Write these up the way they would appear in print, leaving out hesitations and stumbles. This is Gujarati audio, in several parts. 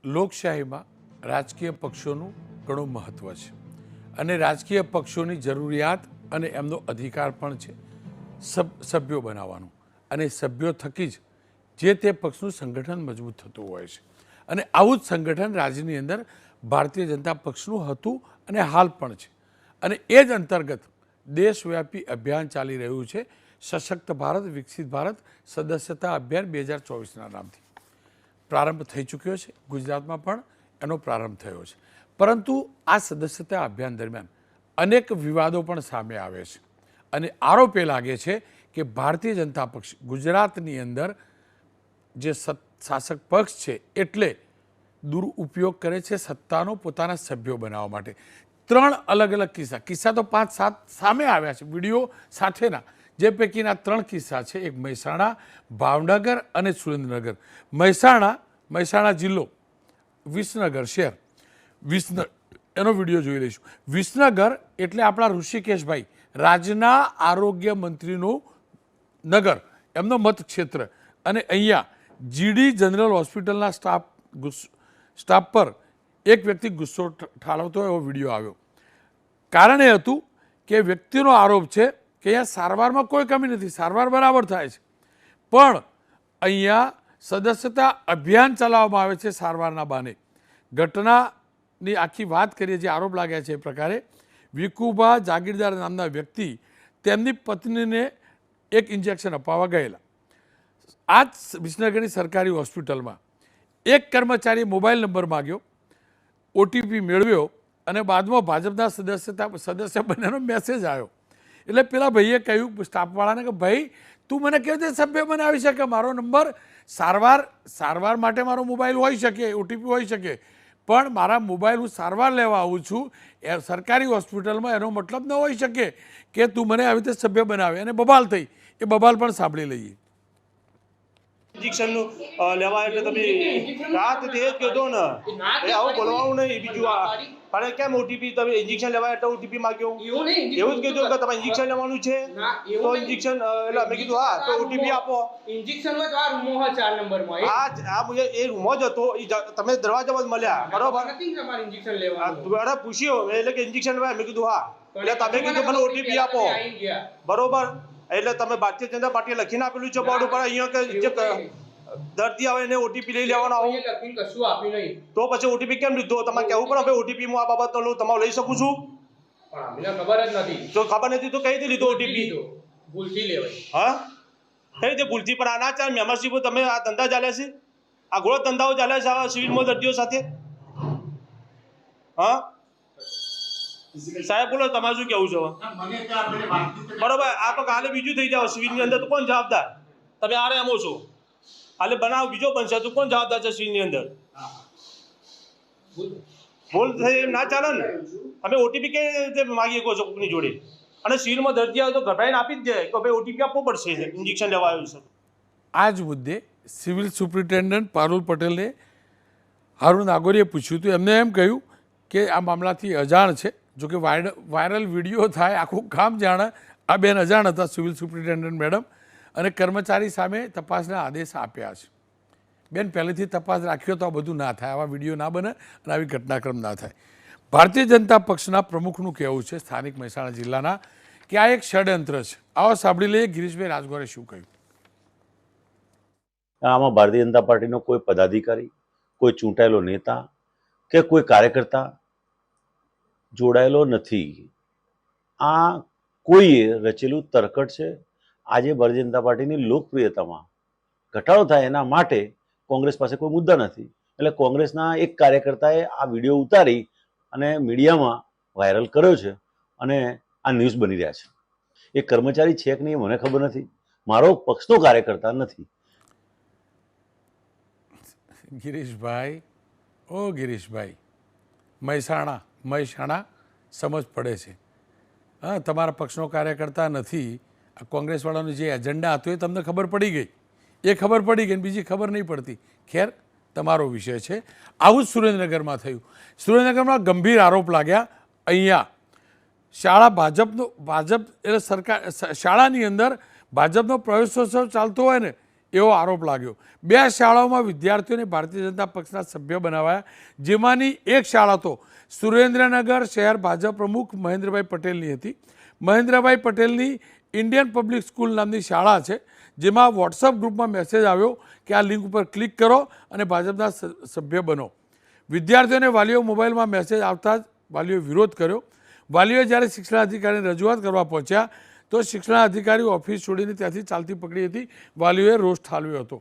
લોકશાહીમાં રાજકીય પક્ષોનું ઘણું મહત્ત્વ છે અને રાજકીય પક્ષોની જરૂરિયાત અને એમનો અધિકાર પણ છે સભ્યો બનાવવાનું, અને સભ્યો થકી જ જે તે પક્ષનું સંગઠન મજબૂત થતું હોય છે. અને આવું જ સંગઠન રાજ્યની અંદર ભારતીય જનતા પક્ષનું હતું અને હાલ પણ છે. અને એ જ અંતર્ગત દેશવ્યાપી અભિયાન ચાલી રહ્યું છે, સશક્ત ભારત વિકસિત ભારત સદસ્યતા અભિયાન 2024ના નામથી પ્રારંભ થઈ ચૂક્યો છે. ગુજરાતમાં પણ એનો પ્રારંભ થયો છે. પરંતુ આ સદસ્યતા અભિયાન દરમિયાન અનેક વિવાદો પણ સામે આવે છે અને આરોપ એ લાગે છે કે ભારતીય જનતા પક્ષ ગુજરાતની અંદર જે શાસક પક્ષ છે એટલે દુરુપયોગ કરે છે સત્તાનો પોતાના સભ્યો બનાવવા માટે. 3 અલગ અલગ કિસ્સા તો 5-7 સામે આવ્યા છે વિડીયો સાથેના, જે પૈકીના 3 કિસ્સા છે. એક મહેસાણા, ભાવનગર અને સુરેન્દ્રનગર. મહેસાણા જિલ્લો, વિસનગર શહેર, એનો વિડીયો જોઈ લઈશું. વિસનગર એટલે આપણા ઋષિકેશભાઈ, રાજ્યના આરોગ્ય મંત્રીનું નગર, એમનો મતક્ષેત્ર. અને અહીંયા જીડી જનરલ હોસ્પિટલના સ્ટાફ પર એક વ્યક્તિ ગુસ્સો ઠાલવતો એવો વિડીયો આવ્યો. કારણ એ હતું કે વ્યક્તિનો આરોપ છે કે અહીંયા સારવારમાં કોઈ કમી નથી, સારવાર બરાબર થાય છે, પણ અહીંયા સદસ્યતા અભિયાન ચલાવવામાં આવે છે સારવારના બહાને. ઘટનાની આખી વાત કરીએ, જે આરોપ લાગ્યા છે એ પ્રકારે, વિકુભા જાગીરદાર નામના વ્યક્તિ તેમની પત્નીને એક ઇન્જેક્શન અપાવવા ગયેલા. આ જ વિસનગરની સરકારી હોસ્પિટલમાં એક કર્મચારીએ મોબાઈલ નંબર માગ્યો, ઓટીપી મેળવ્યો અને બાદમાં ભાજપના સદસ્ય બન્યાનો મેસેજ આવ્યો. એટલે પેલા ભાઈએ કહ્યું સ્ટાફવાળાને કે ભાઈ તું મને કેવી રીતે સભ્ય બનાવી શકે? મારો નંબર સારવાર માટે મારો મોબાઈલ હોઈ શકે, ઓટીપી હોઈ શકે, પણ મારા મોબાઈલ હું સારવાર લેવા આવું છું એ સરકારી હોસ્પિટલમાં, એનો મતલબ ન હોઈ શકે કે તું મને આવી રીતે સભ્ય બનાવે. અને બબાલ થઈ, એ બબાલ પણ સાંભળી લઈએ. ઇન્જેક્શનનું લેવા એટલે તમે રાત તે જ કહેતો ને એ આવું બોલવાનું નહીં. બીજું પણ કેમ ઓટીપી તમે ઇન્જેક્શન લેવા એટલે ઓટીપી માંગ્યો? એવું જ કીધું કે તમે ઇન્જેક્શન લેવાનું છે તો ઇન્જેક્શન એટલે અમે કીધું હા તો ઓટીપી આપો. ઇન્જેક્શનમાં તો આ રૂમો હોય 4 નંબરમાં. આ મુજે એ રૂમો જ હતો, તમે દરવાજામાં જ મળ્યા બરોબર. નથી તમારે ઇન્જેક્શન લેવાનું. દ્વારા પૂછ્યો એટલે કે ઇન્જેક્શન લેવા, મેં કીધું હા. એટલે તમે કીધું મને ઓટીપી આપો બરોબર. એટલે તમે ભારતીય જનતા પાર્ટીએ લખીને આપેલું છે બોર્ડ ઉપર અહીંયા કે જે દર્દી આવે એને ઓટીપી લઈ લેવાનો આવું કશું આપ્યું નહીં, તો પછી ઓટીપી કેમ લીધો? તમારે કહેવું પડે ભાઈ ઓટીપી હું આ બાબત લઉં, તમારે લઈ શકું છું? પણ અમને ખબર જ નથી. તો ખબર નથી તો કઈ રીતે લીધો ઓટીપી? ભૂલથી લેવાય. હા કઈ રીતે ભૂલથી? પણ આ ના ચાલે. મેમ્બરશીપ તમે આ ધંધા ચાલે છે, આ ગોળો ધંધાઓ ચાલે છે આ સિવિલમાં દર્દીઓ સાથે. હા સાહેબ બોલો, તમારે શું કેવું છે? બરોબર, આ તો કાલે બીજું થઈ જાવ સિવિલની અંદર, તો કોણ જવાબદાર? તમે આરે એમો છો, કાલે બનાવ બીજો બનશે તો કોણ જવાબદાર છે સિવિલની અંદર? ભૂલ થઈ એમ ના ચાલે ને. તમે ઓટીપી કેવી રીતે માગી શકો છો કોઈની જોડે? અને સિવિલમાં દર્દી આવે તો ગભરાઈને આપી જ જાય કે ભાઈ ઓટીપી આપવો પડશે ઇન્જેક્શન લેવા આવ્યું છે. આ જ મુદ્દે સિવિલ સુપ્રિન્ટેન્ડન્ટ પારુલ પટેલને હારૂન નાગોરીએ પૂછ્યું હતું. એમને એમ કહ્યું કે આ મામલાથી અજાણ છે. જોકે વાયરલ વિડીયો થાય, આખું કામ જાણે, આ બેન અજાણ હતા સિવિલ સુપ્રિન્ટેન્ડન્ટ મેડમ, અને કર્મચારી સામે તપાસના આદેશ આપ્યા છે. બેન પહેલેથી તપાસ રાખ્યો તો આ બધું ના થાય, આવા વિડીયો ના બને અને આવી ઘટનાક્રમ ના થાય. ભારતીય જનતા પક્ષના પ્રમુખનું કહેવું છે, સ્થાનિક મહેસાણા જિલ્લાના, કે આ એક ષડયંત્ર છે. આવો સાંભળી લઈએ ગિરીશભાઈ રાજગોરે શું કહ્યું. આમાં ભારતીય જનતા પાર્ટીનો કોઈ પદાધિકારી, કોઈ ચૂંટાયેલો નેતા કે કોઈ કાર્યકર્તા જોડાયેલો નથી. આ કોઈએ રચેલું તરકટ છે. આજે ભારતીય જનતા પાર્ટીની લોકપ્રિયતામાં ઘટાડો થાય એના માટે કોંગ્રેસ પાસે કોઈ મુદ્દા નથી. એટલે કોંગ્રેસના એક કાર્યકર્તાએ આ વિડીયો ઉતારી અને મીડિયામાં વાયરલ કર્યો છે અને આ ન્યૂઝ બની રહ્યા છે. એ કર્મચારી છે કે નહીં મને ખબર નથી, મારો પક્ષનો કાર્યકર્તા નથી. ગિરીશભાઈ, ઓ ગિરીશભાઈ, મહેસાણા સમજ પડે છે. હા, તમારા પક્ષનો કાર્યકર્તા નથી. આ કોંગ્રેસવાળાનો જે એજન્ડા હતો એ તમને ખબર પડી ગઈ, એ ખબર પડી ગઈ, બીજી ખબર નહીં પડતી. ખેર, તમારો વિષય છે. આવું જ સુરેન્દ્રનગરમાં થયું. સુરેન્દ્રનગરમાં ગંભીર આરોપ લાગ્યા. અહીંયા ભાજપ એટલે સરકાર શાળાની અંદર ભાજપનો પ્રવેશોત્સવ ચાલતો હોય ને એવો આરોપ લાગ્યો. 2 શાળાઓમાં વિદ્યાર્થીઓને ભારતીય જનતા પક્ષના સભ્ય બનાવાયા, જેમાંની એક શાળા તો સુરેન્દ્રનગર શહેર ભાજપ પ્રમુખ મહેન્દ્રભાઈ પટેલની હતી. મહેન્દ્રભાઈ પટેલની ઇન્ડિયન પબ્લિક સ્કૂલ નામની શાળા છે, જેમાં વોટ્સઅપ ગ્રુપમાં મેસેજ આવ્યો કે આ લિંક ઉપર ક્લિક કરો અને ભાજપના સભ્ય બનો. વિદ્યાર્થીઓને વાલીઓ મોબાઈલમાં મેસેજ આવતા જ વાલીઓએ વિરોધ કર્યો. વાલીઓએ જ્યારે શિક્ષણાધિકારીને રજૂઆત કરવા પહોંચ્યા તો શિક્ષણાધિકારી ઓફિસ છોડીને ત્યાંથી ચાલતી પકડી હતી. વાલીઓએ રોષ ઠાલવ્યો હતો.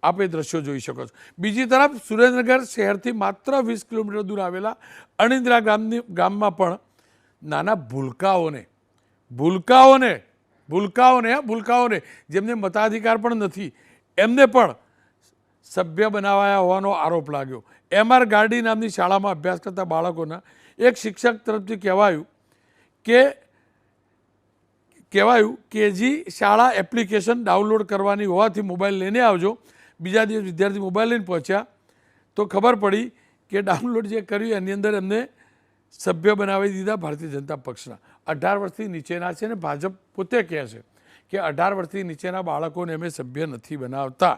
આપ એ દ્રશ્યો જોઈ શકો છો. બીજી તરફ સુરેન્દ્રનગર શહેરથી માત્ર 20 કિલોમીટર દૂર આવેલા અણિન્દ્રા ગામમાં પણ નાના ભૂલકાઓને જેમને મતાધિકાર પણ નથી, એમને પણ સભ્ય બનાવાયા હોવાનો આરોપ લાગ્યો. MR ગાર્ડી નામની શાળામાં અભ્યાસ કરતા બાળકોના એક શિક્ષક તરફથી કહેવાયું કે શાળા એપ્લિકેશન ડાઉનલોડ કરવાની હોવાથી મોબાઈલ લઈને આવજો. બીજા દિવસ વિદ્યાર્થી મોબાઈલ લઈને પહોંચ્યા તો ખબર પડી કે ડાઉનલોડ જે કર્યું એની અંદર એમને સભ્ય બનાવી દીધા ભારતીય જનતા પક્ષના. 18 વર્ષથી નીચેના છે ને ભાજપ પોતે કહે છે કે 18 વર્ષથી નીચેના બાળકોને અમે સભ્ય નથી બનાવતા.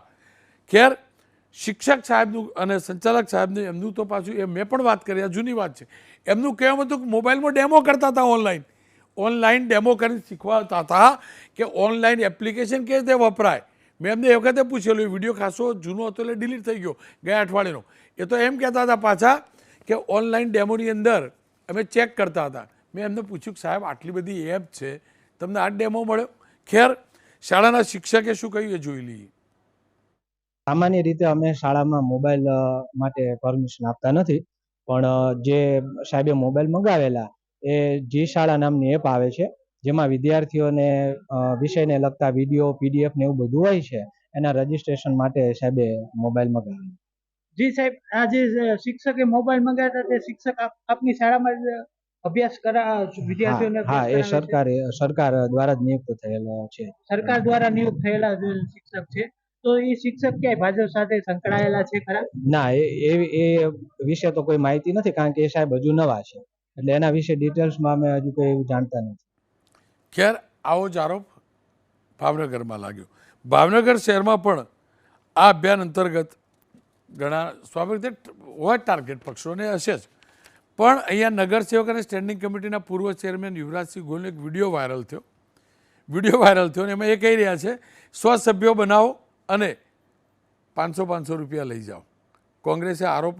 ખેર, શિક્ષક સાહેબનું અને સંચાલક સાહેબને એમનું તો પાછું એ મેં પણ વાત કરી, આ જૂની વાત છે. એમનું કહેવું હતું કે મોબાઈલમાં ડેમો કરતા હતા, ઓનલાઈન ડેમો કરીને શીખવાડતા હતા કે ઓનલાઈન એપ્લિકેશન કેવી રીતે વપરાય. મેં એમને એ વખતે પૂછેલું, વિડીયો ખાસો જૂનો હતો એટલે ડિલીટ થઈ ગયો ગયા અઠવાડિયાનો. એ તો એમ કહેતા હતા પાછા કે ઓનલાઈન ડેમોની અંદર અમે ચેક કરતા હતા. મેં એમને પૂછ્યું કે સાહેબ આટલી બધી એપ છે, તમને આ ડેમો મળ્યો? ખેર, શાળાના શિક્ષકે શું કહ્યું એ જોઈ લઈએ. સામાન્ય રીતે અમે શાળામાં મોબાઈલ માટે પરમિશન આપતા નથી, પણ જે સાહેબે મોબાઈલ મંગાવેલા એ જી શાળા નામની એપ આવે છે, જેમાં વિદ્યાર્થીઓને વિષયને લગતા વિડીયો, PDF ને એવું બધું હોય છે. એના રજીસ્ટ્રેશન માટે સાહેબે મોબાઈલ મંગાવેલા. જી સાહેબ, આ જે શિક્ષકે મોબાઈલ મંગાવ્યા તે શિક્ષક આપની શાળામાં અભ્યાસ વિદ્યાર્થીઓને? હા, એ સરકાર દ્વારા જ નિયુક્ત થયેલા છે. સરકાર દ્વારા નિયુક્ત થયેલા શિક્ષક છે. તો એ શિક્ષક ક્યાંય ભાજપ સાથે સંકળાયેલા છે ખરા? ના, એ વિશે તો કોઈ માહિતી નથી, કારણ કે એ સાહેબ હજુ નવા છે, એટલે એના વિશે ડિટેલ્સમાં અમે હજુ કોઈ એવું જાણતા નથી. ખેર, આવો જ આરોપ ભાવનગરમાં લાગ્યો. ભાવનગર શહેરમાં પણ આ અભિયાન અંતર્ગત ઘણા સ્વાભાવિક રીતે હોય ટાર્ગેટ પક્ષોને હશે જ, પણ અહીંયા નગરસેવક અને સ્ટેન્ડિંગ કમિટીના પૂર્વ ચેરમેન યુવરાજસિંહ ગોલનો એક વિડીયો વાયરલ થયો ને એમાં એ કહી રહ્યા છે 100 સભ્યો બનાવો અને 500 રૂપિયા લઈ જાઓ. કોંગ્રેસે આરોપ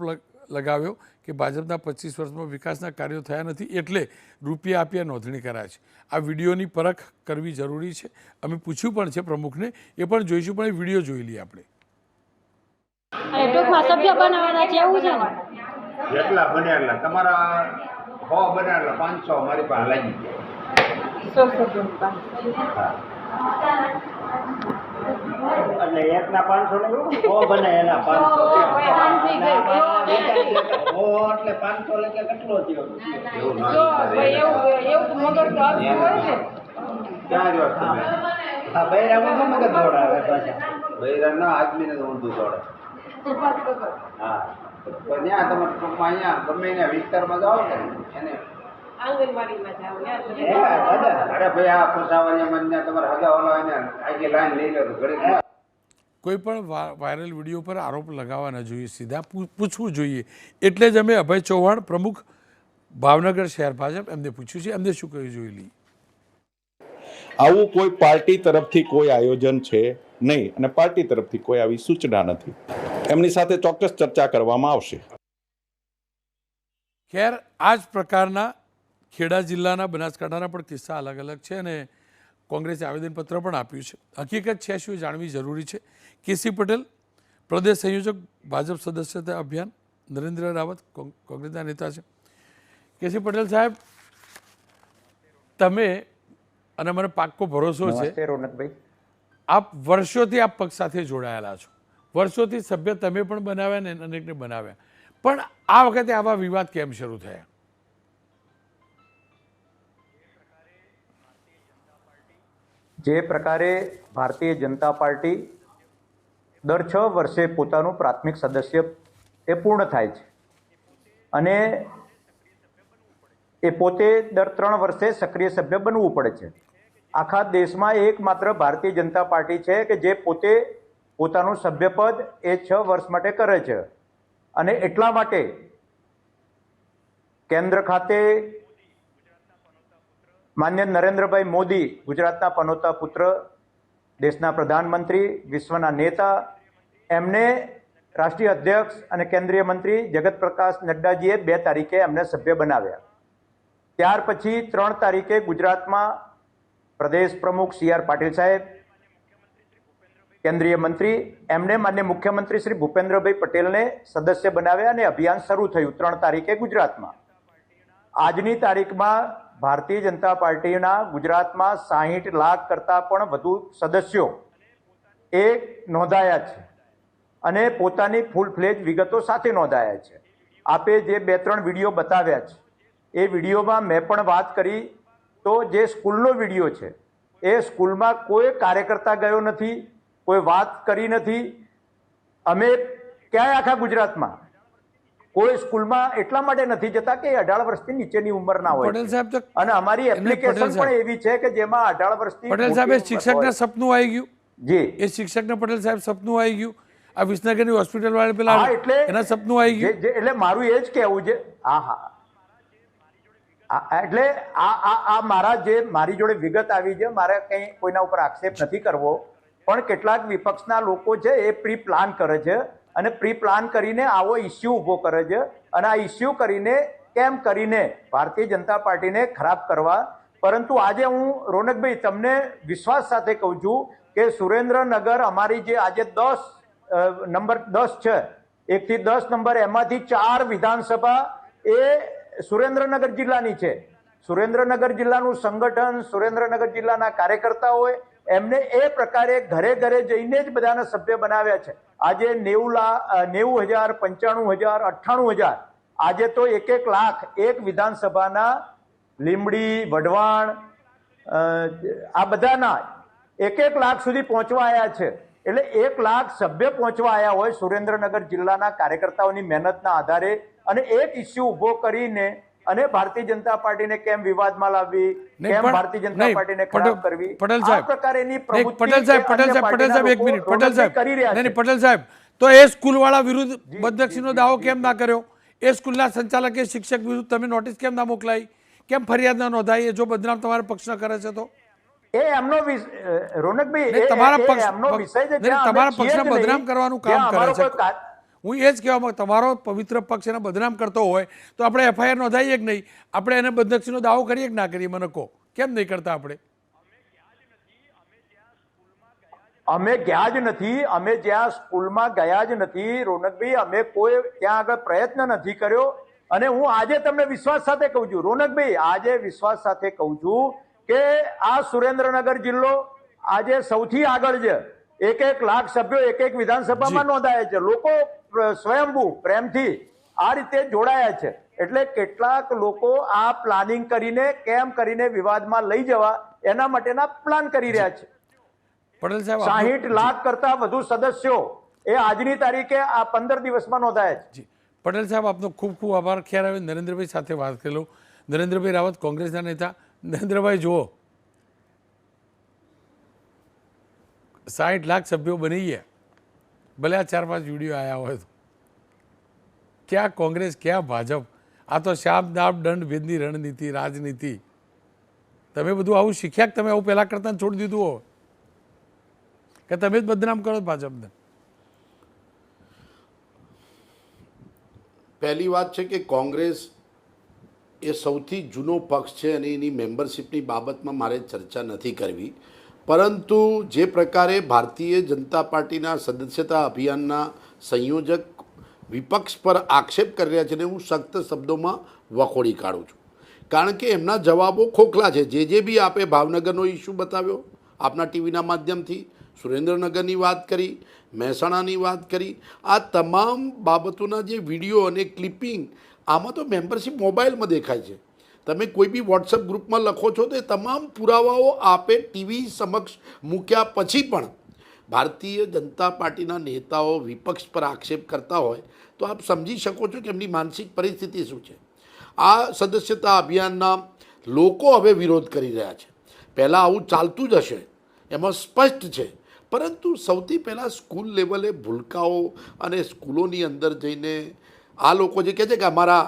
લગાવ્યો કે ભાજપના 25 વર્ષમાં વિકાસના કાર્યો થયા નથી, એટલે રૂપિયા આપ્યા નોંધણી કરાય છે. આ વિડીયોની પરખ કરવી જરૂરી છે. અમે પૂછ્યું પણ છે પ્રમુખને, એ પણ જોઈશું, પણ એ વિડીયો જોઈ લઈએ આપણે. ટૂંકમાં સભ્ય બનાવવાના છે એવું છે ને? જેટલા બન્યા એટલા તમારા 100 બન્યા એટલે 500 મારી પાસે લાગી ગયા. 100 સભ્યો એટલે એકના 500 ને 100 બને એના 500 એટલે 500 એટલે કેટલો થયો? એવું ક્યાં રહ્યો તમે? હા, બૈરામાં તો મગજ દોડાવે પાછા. બૈરા ના આદમીને તો ઊંધું દોડે. હા, તો ત્યાં તમે ટૂંકમાં અહીંયા ગમે એના વિસ્તારમાં જાઓ ને એને અરે ભાઈ આ ફસાવાની તમારે હગાવાળા એને આગળ લાઈન લઈ લો તો ઘડી. કોઈ પણ વાયરલ વિડીયો પર આરોપ લગાવવા ન જોઈએ, સીધા પૂછવું જોઈએ. એટલે જ અમે અભય ચૌહાણ, પ્રમુખ ભાવનગર શહેર ભાજપ, એમને પૂછ્યું છે, એમને શું કહ્યું જોઈ લઈએ. આવું કોઈ પાર્ટી તરફથી કોઈ આયોજન છે નહીં, અને પાર્ટી તરફથી કોઈ આવી સૂચના નથી. એમની સાથે ચોક્કસ ચર્ચા કરવામાં આવશે. ખેર, આ જ પ્રકારના ખેડા જિલ્લાના, બનાસકાંઠાના પણ કિસ્સા અલગ અલગ છે અને કોંગ્રેસે આવેદનપત્ર પણ આપ્યું છે. હકીકત છે શું જાણવી જરૂરી છે. કેસી પટેલ, પ્રદેશ સંયોજક ભાજપ સદસ્યતા અભિયાન, નરેન્દ્ર રાવત કોંગ્રેસના નેતા છે. કેસી પટેલ સાહેબ, તમે અને મને પાક્કો ભરોસો છે આપ વર્ષોથી આ પક્ષ સાથે જોડાયેલા છો, વર્ષોથી સભ્ય તમે પણ બનાવ્યા ને અનેકને બનાવ્યા, પણ આ વખતે આવા વિવાદ કેમ શરૂ થયા? જે પ્રકારે ભારતીય જનતા પાર્ટી દર 6 વર્ષે પોતાનું પ્રાથમિક સદસ્ય એ પૂર્ણ થાય છે અને એ પોતે દર 3 વર્ષે સક્રિય સભ્ય બનવું પડે છે. આખા દેશમાં એકમાત્ર ભારતીય જનતા પાર્ટી છે કે જે પોતે પોતાનું સભ્યપદ એ 6 વર્ષ માટે કરે છે. અને એટલા માટે કેન્દ્ર ખાતે માન્ય નરેન્દ્રભાઈ મોદી, ગુજરાતના પનોતા પુત્ર, દેશના પ્રધાનમંત્રી, વિશ્વના નેતા, એમને રાષ્ટ્રીય અધ્યક્ષ અને કેન્દ્રીય મંત્રી જગત પ્રકાશ નડ્ડાજીએ 2 તારીખે એમને સભ્ય બનાવ્યા. ત્યાર પછી 3 તારીખે ગુજરાતમાં પ્રદેશ પ્રમુખ CR પાટીલ સાહેબ, કેન્દ્રીય મંત્રી, એમને માન્ય મુખ્યમંત્રી શ્રી ભૂપેન્દ્રભાઈ પટેલને સદસ્ય બનાવ્યા અને અભિયાન શરૂ થયું 3 તારીખે ગુજરાતમાં. આજની તારીખમાં ભારતીય જનતા પાર્ટીના ગુજરાતમાં 60 લાખ કરતાં પણ વધુ સદસ્યો એ નોંધાયા છે અને પોતાની ફૂલ ફ્લેજ વિગતો સાથે નોંધાયા છે. આપે જે 2-3 વિડીયો બતાવ્યા છે એ વિડીયોમાં મેં પણ વાત કરી તો જે સ્કૂલનો વિડીયો છે એ સ્કૂલમાં કોઈ કાર્યકર્તા ગયો નથી, કોઈ વાત કરી નથી. અમે ક્યાંય આખા ગુજરાતમાં કોઈ સ્કૂલમાં એટલા માટે નથી જતા કે 18 વર્ષથી નીચેની ઉંમરના હોય પટેલ સાહેબ તો અને અમારી એપ્લિકેશન પણ એવી છે કે જેમાં 18 વર્ષથી પટેલ સાહેબ એ શિક્ષકને સપનું આવી ગયું. જી એ શિક્ષકને પટેલ સાહેબ સપનું આવી ગયું. આ વિસનગરની હોસ્પિટલ વાળા પેલા હા, એટલે એના સપનું આવી ગયું. એટલે મારું એ જ કહેવું છે. એટલે મારી જોડે વિગત આવી છે. મારે કંઈ કોઈના ઉપર આક્ષેપ નથી કરવો, પણ કેટલાક વિપક્ષના લોકો છે એ પ્રી પ્લાન કરે છે અને પ્રી પ્લાન કરીને આવો ઇસ્યુ ઊભો કરે છે અને આ ઇસ્યુ કરીને કેમ કરીને ભારતીય જનતા પાર્ટીને ખરાબ કરવા. પરંતુ આજે હું રોનકભાઈ તમને વિશ્વાસ સાથે કહું છું કે સુરેન્દ્રનગર અમારી જે આજે 10 નંબર 10 છે, 1 થી 10 નંબર, એમાંથી 4 વિધાનસભા એ સુરેન્દ્રનગર જિલ્લાની છે. સુરેન્દ્રનગર જિલ્લાનું સંગઠન, સુરેન્દ્રનગર જિલ્લાના કાર્યકર્તાઓએ એમને એ પ્રકારે ઘરે ઘરે જઈને જ બધાના સભ્ય બનાવ્યા છે. આજે 90,000, 95,000, 98,000, આજે તો 1 લાખ એક વિધાનસભાના લીંબડી, વઢવાણ, આ બધાના 1 લાખ સુધી પહોંચવા આવ્યા છે. એટલે 1 લાખ સભ્ય પહોંચવા આવ્યા હોય સુરેન્દ્રનગર જિલ્લાના કાર્યકર્તાઓની મહેનતના આધારે અને એક ઇસ્યુ ઊભો કરીને અને ભારતીય જનતા પાર્ટીને કેમ વિવાદમાં લાવવી, કેમ ભારતીય જનતા પાર્ટીને ખરાબ કરવી, આ પ્રકારેની પ્રવૃત્તિ પટેલ સાહેબ 1 મિનિટ. પટેલ સાહેબ તો એ સ્કૂલ વાળા વિરુદ્ધ બદનક્ષીનો દાવો કેમ ના કર્યો? એ સ્કૂલના શિક્ષક વિરુદ્ધ તમે નોટિસ કેમ ના મોકલાઈ? કેમ ફરિયાદ ના નોંધાઈ? જો બદનામ તમારા પક્ષના કરે છે તો એ એમનો રોનકભાઈ તમારા પક્ષને બદનામ કરવાનું કામ કરે છે. હું એ જ કહેવા માંગુ, તમારો પવિત્ર પક્ષ એને બદનામ કરતો હોય તો આપણે FIR નોંધાઈએ કે નહીં? આપણે એને બદનક્ષીનો દાવો કરીએ કે ના કરીએ? મને કહો, કેમ નહીં કરતા આપણે? અમે ગયા જ નથી. અમે જ્યાં સ્કૂલમાં ગયા જ નથી રોનકભાઈ. અમે કોઈ ત્યાં આગળ પ્રયત્ન નથી કર્યો. અને હું આજે તમને વિશ્વાસ સાથે કહું છું રોનકભાઈ, આજે વિશ્વાસ સાથે કહું છું કે આ સુરેન્દ્રનગર જિલ્લો આજે સૌથી આગળ છે. 1 લાખ સભ્યો 1 વિધાનસભામાં નોંધાયા છે. લોકો સ્વયંભૂ પ્રેમથી આ રીતે જોડાયા છે. એટલે કેટલાક લોકો આ પ્લાનિંગ કરીને કેમ કરીને વિવાદમાં લઈ જવા એના માટેના પ્લાન કરી રહ્યા છે. પટેલ સાહેબ 60 લાખ કરતા વધુ સદસ્યો એ આજની તારીખે આ 15 દિવસમાં નોંધાયા છે. પટેલ સાહેબ આપનો ખૂબ ખૂબ આભાર. ખ્યાલ આવે નરેન્દ્રભાઈ સાથે વાત કરેલો. નરેન્દ્રભાઈ રાવત કોંગ્રેસના નેતા. નરેન્દ્રભાઈ જુઓ, 60 લાખ સભ્યો બની ગયા, ભલે આ 4-5 વિડીયો આવ્યા હોય તો. ક્યાં કોંગ્રેસ, ક્યાં ભાજપ? આ તો શાપ દાપ દંડ ભેદની રણનીતિ, રાજનીતિ. તમે બધું આવું શીખ્યા કે તમે આવું પહેલાં કરતા છોડી દીધું હોય કે તમે જ બદનામ કરો ભાજપને? પહેલી વાત છે કે કોંગ્રેસ એ સૌથી જૂનો પક્ષ છે અને એની મેમ્બરશિપની બાબતમાં મારે ચર્ચા નથી કરવી. પરંતુ જે પ્રકારે ભારતીય જનતા પાર્ટીના સદસ્યતા અભિયાનના સંયોજક વિપક્ષ પર આક્ષેપ કરી રહ્યા છે ને હું સખ્ત શબ્દોમાં વખોડી કાઢું છું. કારણ કે એમના જવાબો ખોખલા છે. જે બી આપે ભાવનગરનો ઇસ્યુ બતાવ્યો આપના ટીવીના માધ્યમથી, સુરેન્દ્રનગરની વાત કરી, મહેસાણાની વાત કરી, આ તમામ બાબતોના જે વિડીયો અને ક્લિપિંગ, આમાં તો મેમ્બરશિપ મોબાઈલમાં દેખાય છે. તમે કોઈ બી વોટ્સઅપ ગ્રુપમાં લખો છો તો એ તમામ પુરાવાઓ આપે ટીવી સમક્ષ મૂક્યા પછી પણ ભારતીય જનતા પાર્ટીના નેતાઓ વિપક્ષ પર આક્ષેપ કરતા હોય તો આપ સમજી શકો છો કે એમની માનસિક પરિસ્થિતિ શું છે. આ સદસ્યતા અભિયાનના લોકો હવે વિરોધ કરી રહ્યા છે. પહેલાં આવું ચાલતું જ હશે એમાં સ્પષ્ટ છે, પરંતુ સૌથી પહેલાં સ્કૂલ લેવલે ભૂલકાઓ અને સ્કૂલોની અંદર જઈને આ લોકો જે કહે છે કે અમારા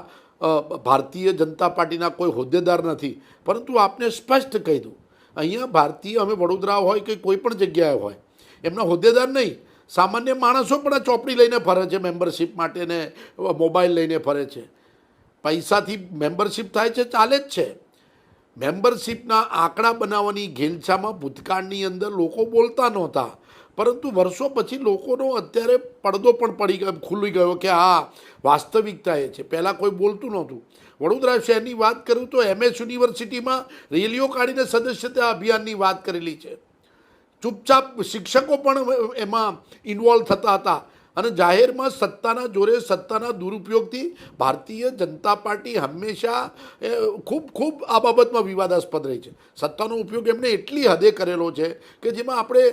ભારતીય જનતા પાર્ટીના કોઈ હોદ્દેદાર નથી, પરંતુ આપને સ્પષ્ટ કહી દઉં, અહીંયા ભારતીય અમે વડોદરા હોય કે કોઈ પણ જગ્યાએ હોય, એમના હોદ્દેદાર નહીં, સામાન્ય માણસો પણ આ ચોપડી લઈને ફરે છે મેમ્બરશિપ માટે ને મોબાઈલ લઈને ફરે છે. પૈસાથી મેમ્બરશિપ થાય છે, ચાલે જ છે. મેમ્બરશિપના આંકડા બનાવવાની ઘેલછામાં ભૂતકાળની અંદર લોકો બોલતા નહોતા, પરંતુ વર્ષો પછી લોકોનો અત્યારે પડદો પણ પડી ગયો, ખુલી ગયો કે હા વાસ્તવિકતા એ છે. પહેલાં કોઈ બોલતું નહોતું. વડોદરા શહેરની વાત કરું તો MS યુનિવર્સિટીમાં રેલીઓ કાઢીને સદસ્યતા અભિયાનની વાત કરેલી છે. ચૂપચાપ શિક્ષકો પણ એમાં ઇન્વોલ્વ થતા હતા અને જાહેરમાં સત્તાના જોરે, સત્તાના દુરુપયોગથી ભારતીય જનતા પાર્ટી હંમેશા ખૂબ આ બાબતમાં વિવાદાસ્પદ રહી છે. સત્તાનો ઉપયોગ એમણે એટલી હદે કરેલો છે કે જેમાં આપણે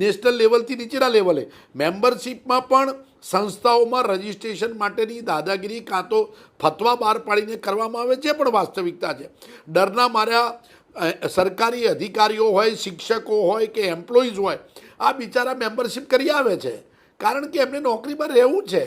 નેશનલ લેવલથી નીચેના લેવલે મેમ્બરશિપમાં પણ સંસ્થાઓમાં રજિસ્ટ્રેશન માટેની દાદાગીરી કાં તો ફતવા બહાર પાડીને કરવામાં આવે છે, પણ વાસ્તવિકતા છે. ડરના માર્યા સરકારી અધિકારીઓ હોય, શિક્ષકો હોય કે એમ્પ્લોઈઝ હોય, આ બિચારા મેમ્બરશિપ કરી આવે છે, કારણ કે એમને નોકરીમાં રહેવું છે.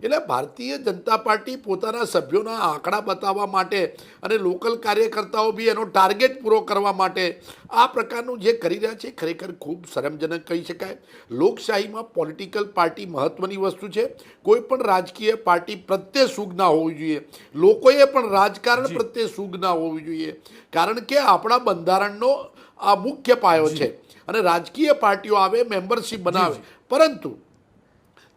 એટલે ભારતીય જનતા પાર્ટી પોતાના સભ્યોના આંકડા બતાવવા માટે અને લોકલ કાર્યકર્તાઓ બી એનો ટાર્ગેટ પૂરો કરવા માટે આ પ્રકારનું જે કરી રહ્યા છે ખરેખર ખૂબ શરમજનક કહી શકાય. લોકશાહીમાં પોલિટિકલ પાર્ટી મહત્ત્વની વસ્તુ છે. કોઈ પણ રાજકીય પાર્ટી પ્રત્યે સૂગ ના હોવી જોઈએ, લોકોએ પણ રાજકારણ પ્રત્યે સૂગ ના હોવી જોઈએ, કારણ કે આપણા બંધારણનો આ મુખ્ય પાયો છે. અને રાજકીય પાર્ટીઓ આવે, મેમ્બરશિપ બનાવે, પરંતુ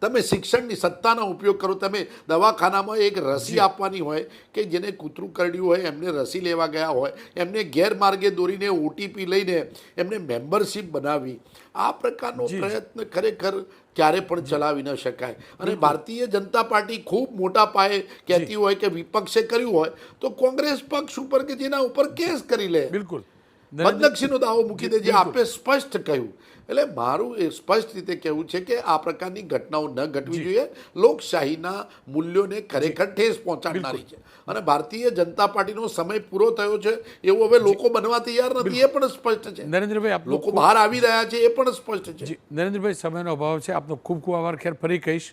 તમે શિક્ષણની સત્તાનો ઉપયોગ કરો. તમે દવાખાનામાં એક રસી આપવાની હોય કે જેને કૂતરું કરડ્યું હોય, એમને રસી લેવા ગયા હોય, એમને ગેરમાર્ગે દોરીને OTP લઈને એમને મેમ્બરશિપ બનાવી, આ પ્રકારનો પ્રયત્ન ખરેખર ક્યારે પણ ચલાવી ન શકાય. અને ભારતીય જનતા પાર્ટી ખૂબ મોટા પાયે કહેતી હોય કે વિપક્ષે કર્યું હોય તો કોંગ્રેસ પક્ષ ઉપર કે જેના ઉપર કેસ કરી લે, બિલકુલ બદનક્ષીનો દાવો મૂકી દે, જે આપે સ્પષ્ટ કહ્યું. એટલે મારું એ સ્પષ્ટ રીતે કહેવું છે કે આ પ્રકારની ઘટનાઓ ન ઘટવી જોઈએ. લોકશાહીના મૂલ્યોને ખરેખર ઠેસ પહોંચાડનારી છે અને ભારતીય જનતા પાર્ટીનો સમય પૂરો થયો છે એવું હવે લોકો બનવા તૈયાર નથી, એ પણ સ્પષ્ટ છે. નરેન્દ્રભાઈ, લોકો બહાર આવી રહ્યા છે, એ પણ સ્પષ્ટ છે. નરેન્દ્રભાઈ, સમયનો અભાવ છે, આપનો ખૂબ ખૂબ આભાર. ખેર ફરી કહીશ,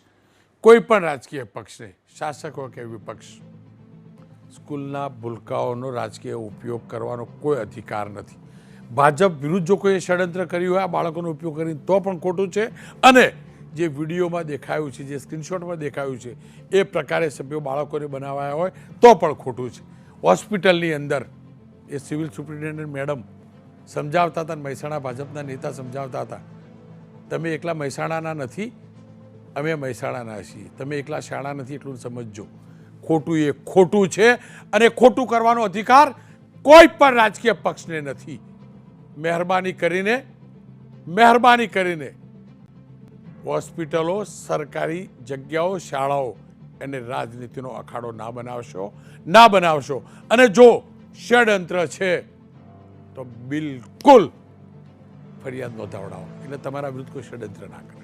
કોઈ પણ રાજકીય પક્ષને, શાસક હોય કે વિપક્ષ, સ્કૂલના ભૂલકાઓનો રાજકીય ઉપયોગ કરવાનો કોઈ અધિકાર નથી. ભાજપ વિરુદ્ધ જો કોઈ ષડયંત્ર કર્યું હોય આ બાળકોનો ઉપયોગ કરીને તો પણ ખોટું છે, અને જે વિડીયોમાં દેખાયું છે, જે સ્ક્રીનશોટમાં દેખાયું છે એ પ્રકારે સભ્યો બાળકોને બનાવાયા હોય તો પણ ખોટું છે. હોસ્પિટલની અંદર એ સિવિલ સુપ્રિન્ટેન્ડન્ટ મેડમ સમજાવતા હતા, મહેસાણા ભાજપના નેતા સમજાવતા હતા, તમે એકલા મહેસાણાના નથી, અમે મહેસાણાના છીએ, તમે એકલા શાળા નથી, એટલું સમજજો. ખોટું એ ખોટું છે અને ખોટું કરવાનો અધિકાર કોઈ પણ રાજકીય પક્ષને નથી. મહેરબાની કરીને હોસ્પિટલો, સરકારી જગ્યાઓ, શાળાઓ એને રાજનીતિનો અખાડો ના બનાવશો. અને જો ષડયંત્ર છે તો બિલકુલ ફરિયાદ નોંધાવડાવો, એટલે તમારા વિરુદ્ધ કોઈ ષડયંત્ર ના કરે.